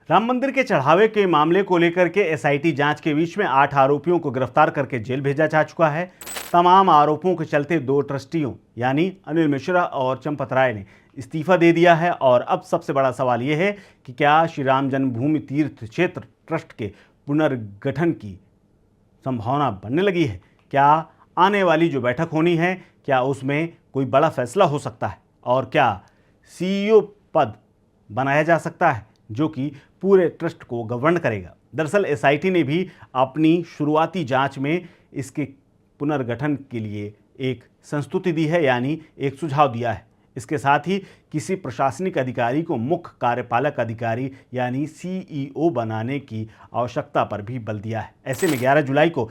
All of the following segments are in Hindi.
राम मंदिर के चढ़ावे के मामले को लेकर के एसआईटी जांच के बीच में 8 आरोपियों को गिरफ्तार करके जेल भेजा जा चुका है। तमाम आरोपों के चलते 2 ट्रस्टियों यानी अनिल मिश्रा और चंपत राय ने इस्तीफा दे दिया है। और अब सबसे बड़ा सवाल यह है कि क्या श्री राम जन्मभूमि तीर्थ क्षेत्र ट्रस्ट के पुनर्गठन की संभावना बनने लगी है। क्या आने वाली जो बैठक होनी है, क्या उसमें कोई बड़ा फैसला हो सकता है और क्या सीईओ पद बनाया जा सकता है जो कि पूरे ट्रस्ट को गवर्न करेगा। दरअसल एसआईटी ने भी अपनी शुरुआती जांच में इसके पुनर्गठन के लिए एक संस्तुति दी है, यानी एक सुझाव दिया है। इसके साथ ही किसी प्रशासनिक अधिकारी को मुख्य कार्यपालक अधिकारी यानी सीईओ बनाने की आवश्यकता पर भी बल दिया है। ऐसे में 11 जुलाई को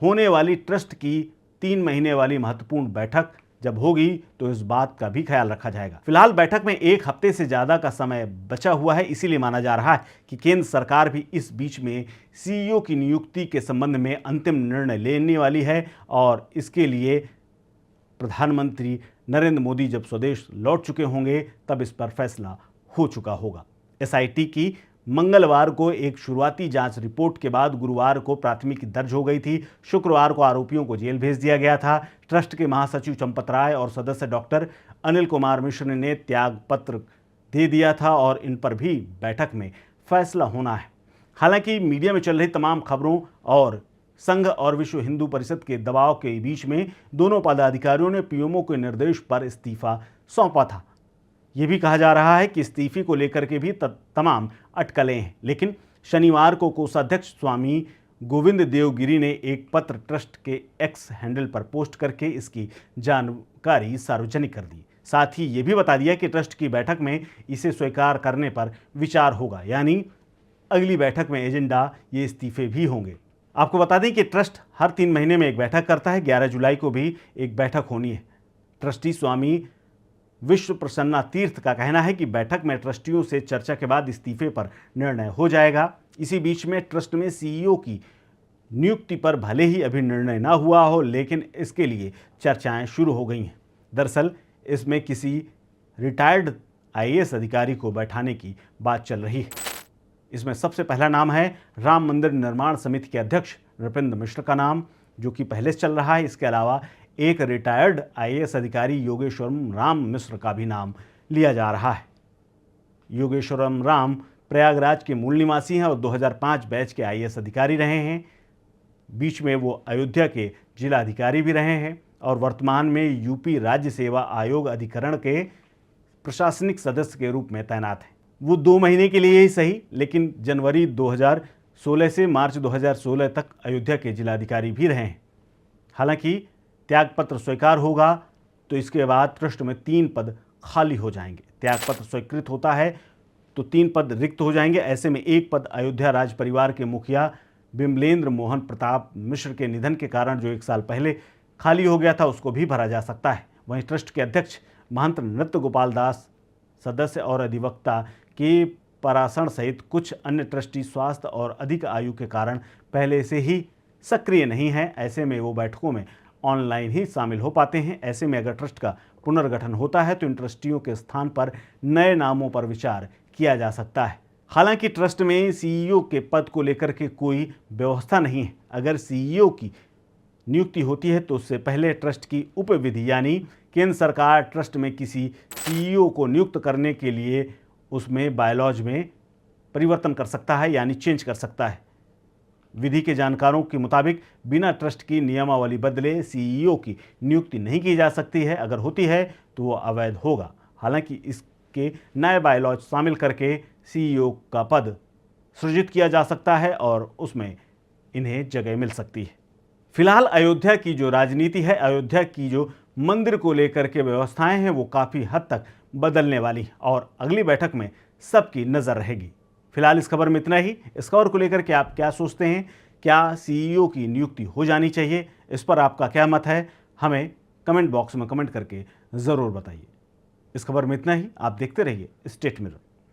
होने वाली ट्रस्ट की 3 महीने वाली महत्वपूर्ण बैठक जब होगी तो इस बात का भी ख्याल रखा जाएगा। फिलहाल बैठक में 1 हफ्ते से ज़्यादा का समय बचा हुआ है, इसीलिए माना जा रहा है कि केंद्र सरकार भी इस बीच में सीईओ की नियुक्ति के संबंध में अंतिम निर्णय लेने वाली है। और इसके लिए प्रधानमंत्री नरेंद्र मोदी जब स्वदेश लौट चुके होंगे तब इस पर फैसला हो चुका होगा। एसआईटी की मंगलवार को एक शुरुआती जांच रिपोर्ट के बाद गुरुवार को प्राथमिकी दर्ज हो गई थी। शुक्रवार को आरोपियों को जेल भेज दिया गया था। ट्रस्ट के महासचिव चंपत राय और सदस्य डॉक्टर अनिल कुमार मिश्र ने त्याग पत्र दे दिया था और इन पर भी बैठक में फैसला होना है। हालांकि मीडिया में चल रही तमाम खबरों और संघ और विश्व हिंदू परिषद के दबाव के बीच में दोनों पदाधिकारियों ने पीएमओ के निर्देश पर इस्तीफा सौंपा था। ये भी कहा जा रहा है कि इस्तीफे को लेकर के भी तमाम अटकलें हैं, लेकिन शनिवार को कोषाध्यक्ष स्वामी गोविंद देवगिरी ने एक पत्र ट्रस्ट के एक्स हैंडल पर पोस्ट करके इसकी जानकारी सार्वजनिक कर दी। साथ ही ये भी बता दिया कि ट्रस्ट की बैठक में इसे स्वीकार करने पर विचार होगा, यानी अगली बैठक में एजेंडा ये इस्तीफे भी होंगे। आपको बता दें कि ट्रस्ट हर 3 महीने में एक बैठक करता है। 11 जुलाई को भी एक बैठक होनी है। ट्रस्टी स्वामी विश्व प्रसन्ना तीर्थ का कहना है कि बैठक में ट्रस्टियों से चर्चा के बाद इस्तीफे पर निर्णय हो जाएगा। इसी बीच में ट्रस्ट में सीईओ की नियुक्ति पर भले ही अभी निर्णय ना हुआ हो, लेकिन इसके लिए चर्चाएं शुरू हो गई हैं। दरअसल इसमें किसी रिटायर्ड आईएएस अधिकारी को बैठाने की बात चल रही है। इसमें सबसे पहला नाम है राम मंदिर निर्माण समिति के अध्यक्ष नृपेंद्र मिश्र का नाम, जो कि पहले से चल रहा है। इसके अलावा एक रिटायर्ड आईएएस अधिकारी योगेश्वरम राम मिश्र का भी नाम लिया जा रहा है। योगेश्वरम राम प्रयागराज के मूल निवासी हैं और 2005 बैच के आईएएस अधिकारी रहे हैं। बीच में वो अयोध्या के जिला अधिकारी भी रहे हैं और वर्तमान में यूपी राज्य सेवा आयोग अधिकरण के प्रशासनिक सदस्य के रूप में तैनात हैं। वो 2 महीने के लिए ही सही, लेकिन जनवरी 2016 से मार्च 2016 तक अयोध्या के जिलाधिकारी भी रहे हैं। हालांकि त्यागपत्र स्वीकार होगा तो इसके बाद ट्रस्ट में 3 पद खाली हो जाएंगे। त्यागपत्र स्वीकृत होता है तो 3 पद रिक्त हो जाएंगे। ऐसे में एक पद अयोध्या राज परिवार के मुखिया बिमलेंद्र मोहन प्रताप मिश्र के निधन के कारण जो 1 साल पहले खाली हो गया था, उसको भी भरा जा सकता है। वहीं ट्रस्ट के अध्यक्ष महंत नृत्य गोपाल दास, सदस्य और अधिवक्ता के पराशरण सहित कुछ अन्य ट्रस्टी स्वास्थ्य और अधिक आयु के कारण पहले से ही सक्रिय नहीं हैं। ऐसे में वो बैठकों में ऑनलाइन ही शामिल हो पाते हैं। ऐसे में अगर ट्रस्ट का पुनर्गठन होता है तो इन ट्रस्टियों के स्थान पर नए नामों पर विचार किया जा सकता है। हालांकि ट्रस्ट में सीईओ के पद को लेकर के कोई व्यवस्था नहीं है। अगर सीईओ की नियुक्ति होती है तो उससे पहले ट्रस्ट की उपविधि यानी केंद्र सरकार ट्रस्ट में किसी सीईओ को नियुक्त करने के लिए उसमें बायलॉज में परिवर्तन कर सकता है, यानी चेंज कर सकता है। विधि के जानकारों के मुताबिक बिना ट्रस्ट की नियमावली बदले सीईओ की नियुक्ति नहीं की जा सकती है। अगर होती है तो वो अवैध होगा। हालांकि इसके नए बायलॉज शामिल करके सीईओ का पद सृजित किया जा सकता है और उसमें इन्हें जगह मिल सकती है। फिलहाल अयोध्या की जो राजनीति है, अयोध्या की जो मंदिर को लेकर के व्यवस्थाएं हैं, वो काफ़ी हद तक बदलने वाली और अगली बैठक में सबकी नज़र रहेगी। फिलहाल इस खबर में इतना ही। इस खबर को लेकर के आप क्या सोचते हैं? क्या सीईओ की नियुक्ति हो जानी चाहिए? इस पर आपका क्या मत है? हमें कमेंट बॉक्स में कमेंट करके ज़रूर बताइए। इस खबर में इतना ही। आप देखते रहिए स्टेट मिरर।